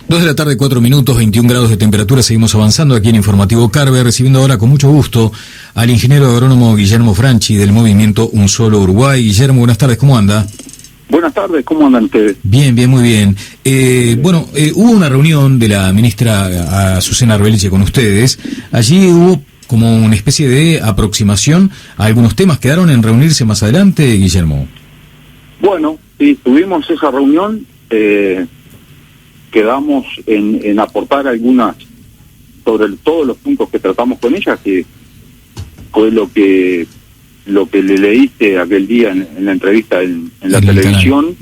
2:04 p.m, 21 grados de temperatura. Seguimos avanzando aquí en Informativo Carve, recibiendo ahora con mucho gusto al ingeniero agrónomo Guillermo Franchi del movimiento Un Solo Uruguay. Guillermo, buenas tardes, ¿cómo anda? Buenas tardes, ¿cómo andan ustedes? Bien, muy bien. Hubo una reunión de la ministra Azucena Arbeleche con ustedes. Allí hubo como una especie de aproximación a algunos temas. ¿Quedaron en reunirse más adelante, Guillermo? Bueno, sí, tuvimos esa reunión. Quedamos en aportar algunas sobre todos los puntos que tratamos con ella, que fue lo que le leíste aquel día en la entrevista en la televisión,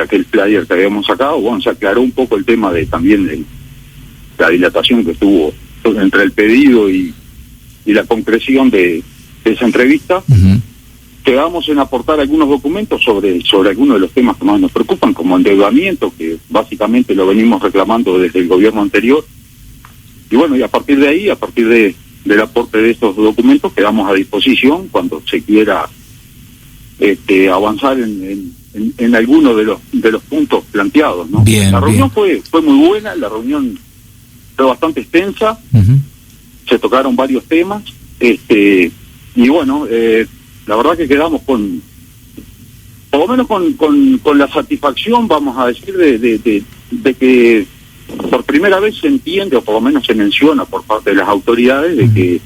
aquel flyer que habíamos sacado. Bueno, se aclaró un poco el tema también de la dilatación que estuvo entre el pedido y la concreción de esa entrevista. Quedamos en aportar algunos documentos sobre algunos de los temas que más nos preocupan, como endeudamiento, que básicamente lo venimos reclamando desde el gobierno anterior. Y bueno, y a partir de ahí, a partir del aporte de estos documentos, quedamos a disposición cuando se quiera avanzar en alguno de los puntos planteados, ¿no? La reunión fue muy buena, la reunión fue bastante extensa, se tocaron varios temas, y bueno, la verdad que quedamos por lo menos con la satisfacción, vamos a decir, de que por primera vez se entiende, o por lo menos se menciona por parte de las autoridades, de que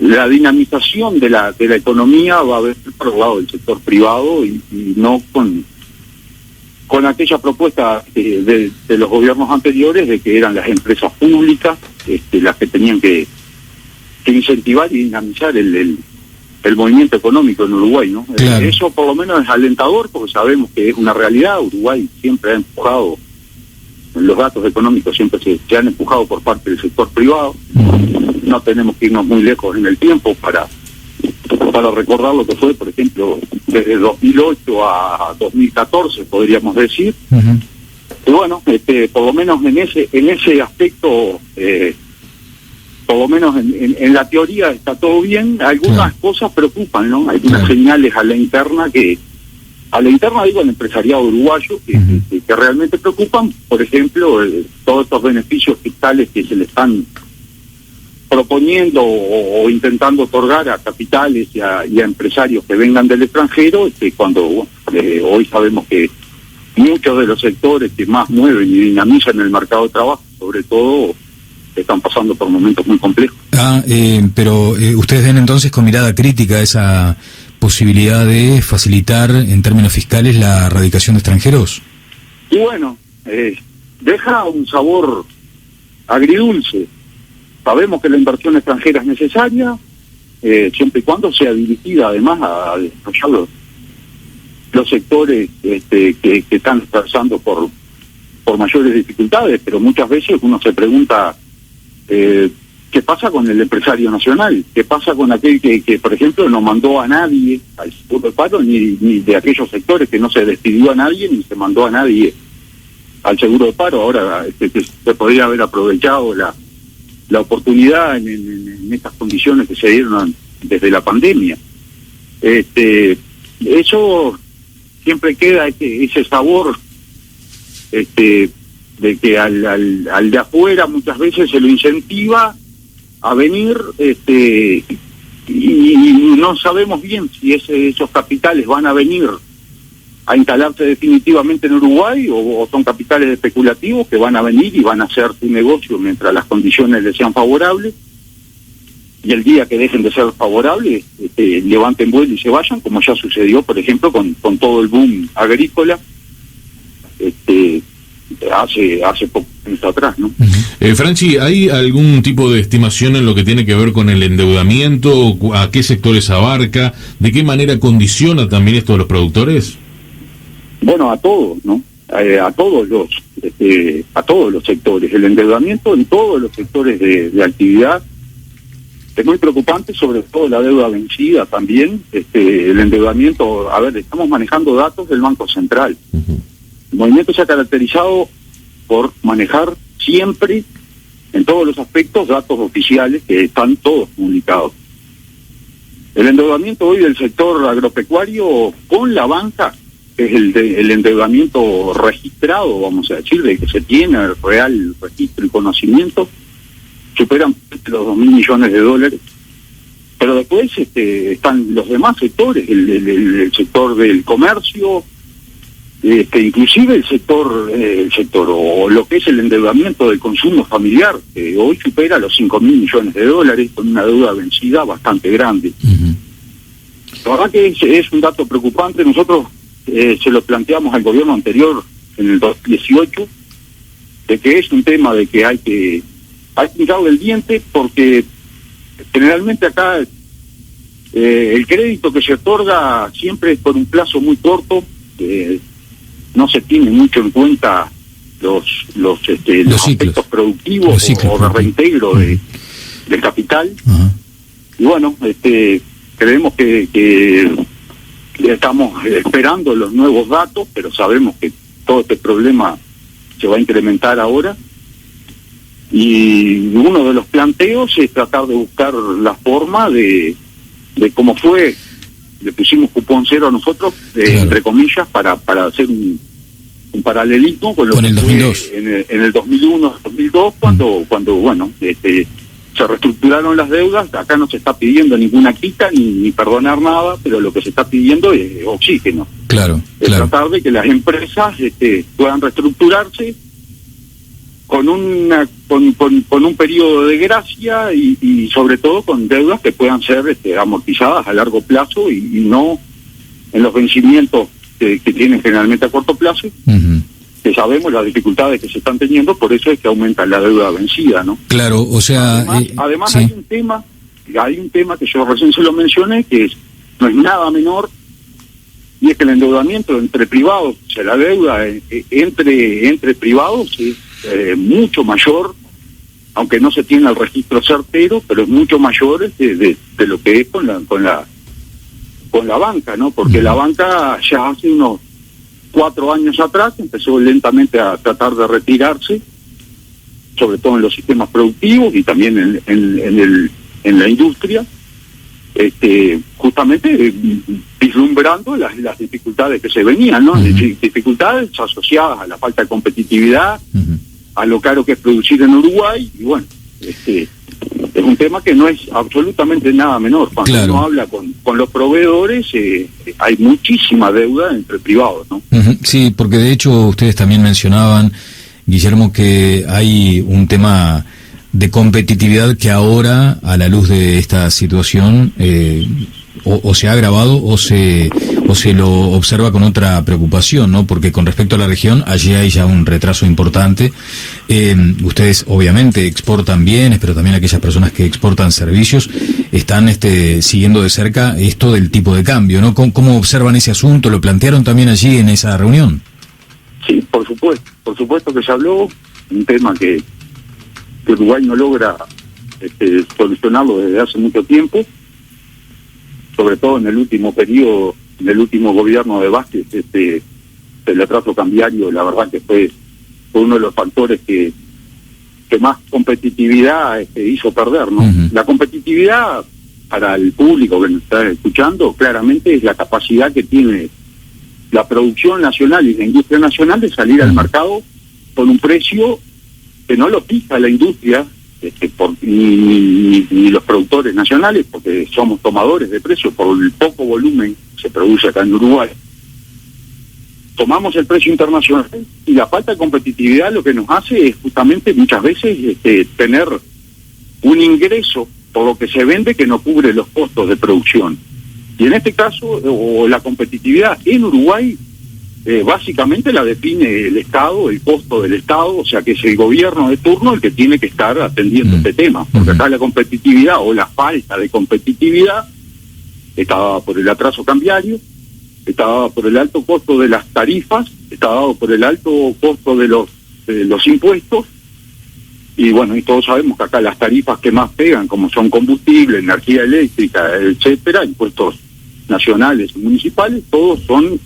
la dinamización de la economía va a haber por el lado del sector privado y no con aquella propuesta de los gobiernos anteriores, de que eran las empresas públicas las que tenían que incentivar y dinamizar el movimiento económico en Uruguay, ¿no? Claro. Eso por lo menos es alentador, porque sabemos que es una realidad. Uruguay siempre ha empujado, los datos económicos siempre se han empujado por parte del sector privado. No tenemos que irnos muy lejos en el tiempo para recordar lo que fue, por ejemplo, desde 2008 a 2014, podríamos decir. Y bueno, por lo menos en ese aspecto, por lo menos en la teoría está todo bien. Algunas cosas preocupan, ¿no? Algunas señales a la interna digo, al empresariado uruguayo, que realmente preocupan. Por ejemplo, todos estos beneficios fiscales que se le están proponiendo o intentando otorgar a capitales y a empresarios que vengan del extranjero, cuando hoy sabemos que muchos de los sectores que más mueven y dinamizan el mercado de trabajo, sobre todo, están pasando por momentos muy complejos. Pero ustedes ven entonces con mirada crítica esa posibilidad de facilitar en términos fiscales la radicación de extranjeros. Y bueno, deja un sabor agridulce. Sabemos que la inversión extranjera es necesaria, siempre y cuando sea dirigida además a desarrollar los sectores que están pasando por mayores dificultades, pero muchas veces uno se pregunta ¿qué pasa con el empresario nacional? ¿Qué pasa con aquel que por ejemplo, no mandó a nadie al seguro de paro, ni de aquellos sectores que no se despidió a nadie, ni se mandó a nadie al seguro de paro? Ahora que se podría haber aprovechado la oportunidad en estas condiciones que se dieron desde la pandemia. Eso siempre queda ese sabor de que al de afuera muchas veces se lo incentiva a venir, y no sabemos bien si esos capitales van a venir a instalarse definitivamente en Uruguay o son capitales especulativos que van a venir y van a hacer su negocio mientras las condiciones les sean favorables, y el día que dejen de ser favorables levanten vuelo y se vayan, como ya sucedió por ejemplo con todo el boom agrícola hace poco tiempo atrás, ¿no? Franchi, ¿hay algún tipo de estimación en lo que tiene que ver con el endeudamiento? ¿A qué sectores abarca? ¿De qué manera condiciona también esto a los productores? Bueno, a todos, ¿no? A todos los sectores. El endeudamiento en todos los sectores de actividad es muy preocupante, sobre todo la deuda vencida también. El endeudamiento, a ver, estamos manejando datos del Banco Central. El movimiento se ha caracterizado por manejar siempre, en todos los aspectos, datos oficiales que están todos publicados. El endeudamiento hoy del sector agropecuario con la banca es el endeudamiento registrado, vamos a decir, de que se tiene el real registro y conocimiento, superan los 2.000 millones de dólares. Pero después están los demás sectores, el sector del comercio, inclusive el sector o lo que es el endeudamiento del consumo familiar, que hoy supera los 5.000 millones de dólares con una deuda vencida bastante grande. Uh-huh. La verdad que es un dato preocupante. Nosotros se lo planteamos al gobierno anterior en el 2018, de que es un tema de que hay que hincarle el diente, porque generalmente acá el crédito que se otorga siempre es por un plazo muy corto, no se tiene mucho en cuenta los aspectos productivos o de reintegro del capital. Uh-huh. Y bueno, creemos que estamos esperando los nuevos datos, pero sabemos que todo este problema se va a incrementar ahora. Y uno de los planteos es tratar de buscar la forma de cómo fue, le pusimos cupón cero a nosotros, claro, entre comillas, para hacer un paralelismo con lo con que el 2002. fue en el 2001, 2002, cuando bueno, se reestructuraron las deudas. Acá no se está pidiendo ninguna quita ni perdonar nada, pero lo que se está pidiendo es oxígeno. Claro, es tratar de que las empresas puedan reestructurarse con un periodo de gracia y sobre todo con deudas que puedan ser amortizadas a largo plazo y no en los vencimientos que tienen generalmente a corto plazo. Uh-huh. Que sabemos las dificultades que se están teniendo, por eso es que aumenta la deuda vencida, ¿no? Claro, o sea... Además sí, hay un tema que yo recién se lo mencioné, que no es nada menor, y es que el endeudamiento entre privados, o sea, la deuda entre privados es mucho mayor, aunque no se tiene el registro certero, pero es mucho mayor de lo que es con la banca, ¿no? Porque uh-huh, la banca ya hace unos 4 años atrás empezó lentamente a tratar de retirarse, sobre todo en los sistemas productivos y también en la industria, justamente vislumbrando las dificultades que se venían, ¿no? Uh-huh. Dificultades asociadas a la falta de competitividad, uh-huh, a lo caro que es producir en Uruguay, y bueno, es un tema que no es absolutamente nada menor. Cuando claro, uno habla con los proveedores, hay muchísima deuda entre privados, ¿no? uh-huh. Sí, porque de hecho ustedes también mencionaban, Guillermo, que hay un tema de competitividad que ahora, a la luz de esta situación, o se ha agravado o se lo observa con otra preocupación, ¿no? Porque con respecto a la región, allí hay ya un retraso importante. Ustedes obviamente exportan bienes, pero también aquellas personas que exportan servicios están siguiendo de cerca esto del tipo de cambio, ¿no? ¿Cómo observan ese asunto? ¿Lo plantearon también allí en esa reunión? Sí, por supuesto que se habló, un tema que Uruguay no logra solucionarlo desde hace mucho tiempo, sobre todo en el último periodo, en el último gobierno de Vázquez. El atraso cambiario, la verdad que fue uno de los factores que más competitividad hizo perder, ¿no? Uh-huh. La competitividad para el público que nos está escuchando claramente es la capacidad que tiene la producción nacional y la industria nacional de salir al mercado con un precio que no lo fija la industria ni los productores nacionales, porque somos tomadores de precios por el poco volumen que se produce acá en Uruguay. Tomamos el precio internacional y la falta de competitividad lo que nos hace es justamente muchas veces tener un ingreso por lo que se vende que no cubre los costos de producción. Y en este caso, o la competitividad en Uruguay, básicamente la define el Estado, el costo del Estado, o sea que es el gobierno de turno el que tiene que estar atendiendo este tema, porque acá la competitividad o la falta de competitividad está dada por el atraso cambiario, está dada por el alto costo de las tarifas, está dado por el alto costo de los impuestos, y bueno, y todos sabemos que acá las tarifas que más pegan, como son combustible, energía eléctrica, etcétera, impuestos nacionales y municipales, todos son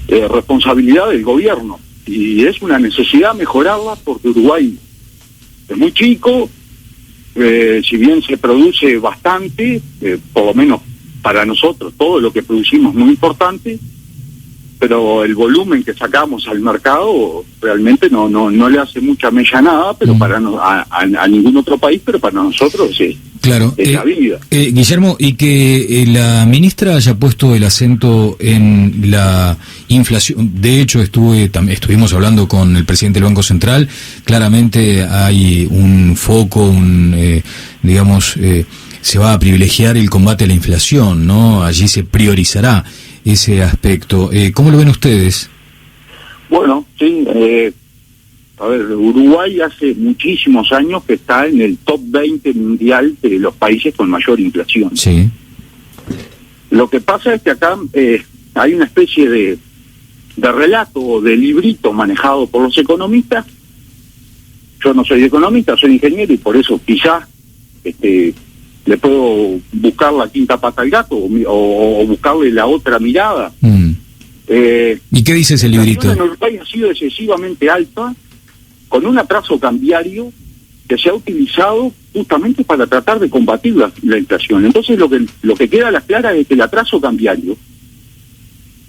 responsabilidad del gobierno, y es una necesidad mejorarla porque Uruguay es muy chico, si bien se produce bastante, por lo menos para nosotros todo lo que producimos es muy importante, pero el volumen que sacamos al mercado realmente no le hace mucha mella nada, pero para a ningún otro país, pero para nosotros sí. Claro, es la vida. Guillermo, y que la ministra haya puesto el acento en la inflación. De hecho, estuvimos hablando con el presidente del Banco Central. Claramente hay un foco, se va a privilegiar el combate a la inflación, ¿no? Allí se priorizará ese aspecto. ¿Cómo lo ven ustedes? Bueno, sí. A ver, Uruguay hace muchísimos años que está en el top 20 mundial de los países con mayor inflación. Sí. Lo que pasa es que acá hay una especie de relato o de librito manejado por los economistas. Yo no soy economista, soy ingeniero y por eso quizás le puedo buscar la quinta pata al gato o buscarle la otra mirada. ¿Y qué dice ese librito? La inflación en Uruguay ha sido excesivamente alta, con un atraso cambiario que se ha utilizado justamente para tratar de combatir la inflación. Entonces lo que queda a la clara es que el atraso cambiario,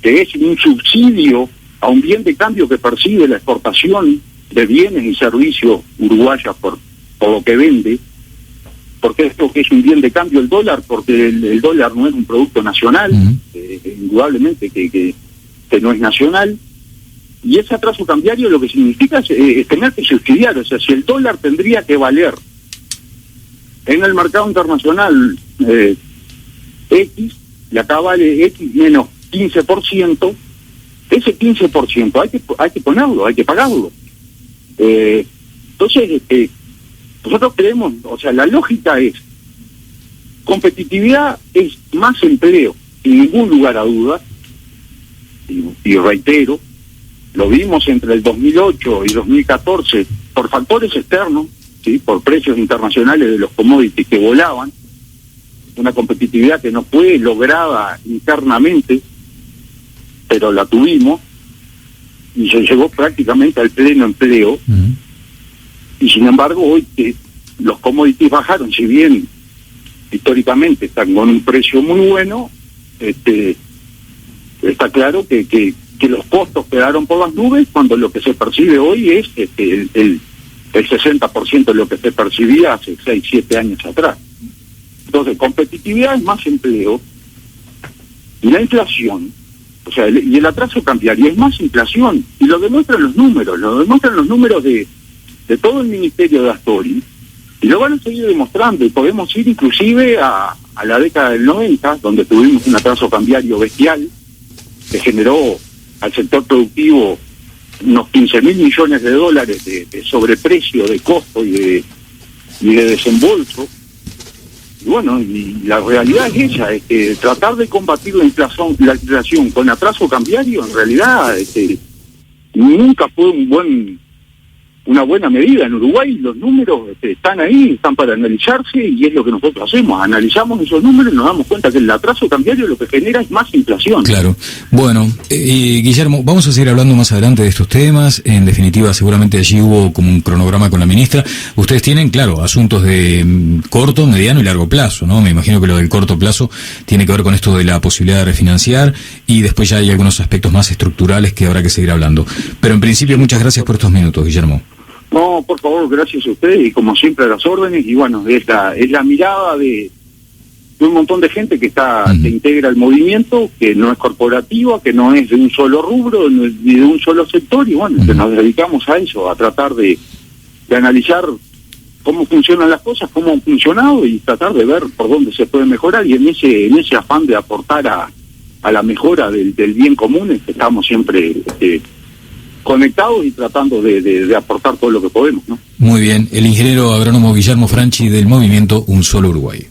que es un subsidio a un bien de cambio que percibe la exportación de bienes y servicios uruguayas por lo que vende, porque esto que es un bien de cambio el dólar, porque el dólar no es un producto nacional, indudablemente que no es nacional, y ese atraso cambiario lo que significa es tener que subsidiar. O sea, si el dólar tendría que valer en el mercado internacional X, y acá vale X menos 15%, ese 15% hay que ponerlo, hay que pagarlo. Entonces, nosotros creemos, o sea, la lógica es, competitividad es más empleo, sin ningún lugar a duda, y reitero, lo vimos entre el 2008 y 2014 por factores externos, ¿sí? Por precios internacionales de los commodities que volaban, una competitividad que no fue lograda internamente, pero la tuvimos, y se llegó prácticamente al pleno empleo, y sin embargo hoy que los commodities bajaron, si bien históricamente están con un precio muy bueno, está claro que los costos quedaron por las nubes, cuando lo que se percibe hoy es el 60% de lo que se percibía hace 6, 7 años atrás. Entonces, competitividad es más empleo, y la inflación, o sea, y el atraso cambiario es más inflación, y lo demuestran los números de todo el Ministerio de Astori, y lo van a seguir demostrando, y podemos ir inclusive a la década del 90, donde tuvimos un atraso cambiario bestial, que generó al sector productivo unos 15.000 millones de dólares de sobreprecio, de costo y de desembolso. Y bueno, y la realidad es esa, es que tratar de combatir la inflación con atraso cambiario, en realidad nunca fue una buena medida. En Uruguay los números están ahí, están para analizarse, y es lo que nosotros hacemos. Analizamos esos números y nos damos cuenta que el atraso cambiario lo que genera es más inflación. Claro. Bueno, Guillermo, vamos a seguir hablando más adelante de estos temas. En definitiva, seguramente allí hubo como un cronograma con la ministra. Ustedes tienen, claro, asuntos de corto, mediano y largo plazo, ¿no? Me imagino que lo del corto plazo tiene que ver con esto de la posibilidad de refinanciar, y después ya hay algunos aspectos más estructurales que habrá que seguir hablando. Pero en principio, muchas gracias por estos minutos, Guillermo. No, por favor, gracias a ustedes, y como siempre a las órdenes. Y bueno, es la mirada de un montón de gente que que integra el movimiento, que no es corporativa, que no es de un solo rubro ni de un solo sector, y bueno, que nos dedicamos a eso, a tratar de analizar cómo funcionan las cosas, cómo han funcionado, y tratar de ver por dónde se puede mejorar, y en ese afán de aportar a la mejora del bien común, es que estamos siempre conectados y tratando de aportar todo lo que podemos, ¿no? Muy bien. El ingeniero agrónomo Guillermo Franchi, del movimiento Un Solo Uruguay.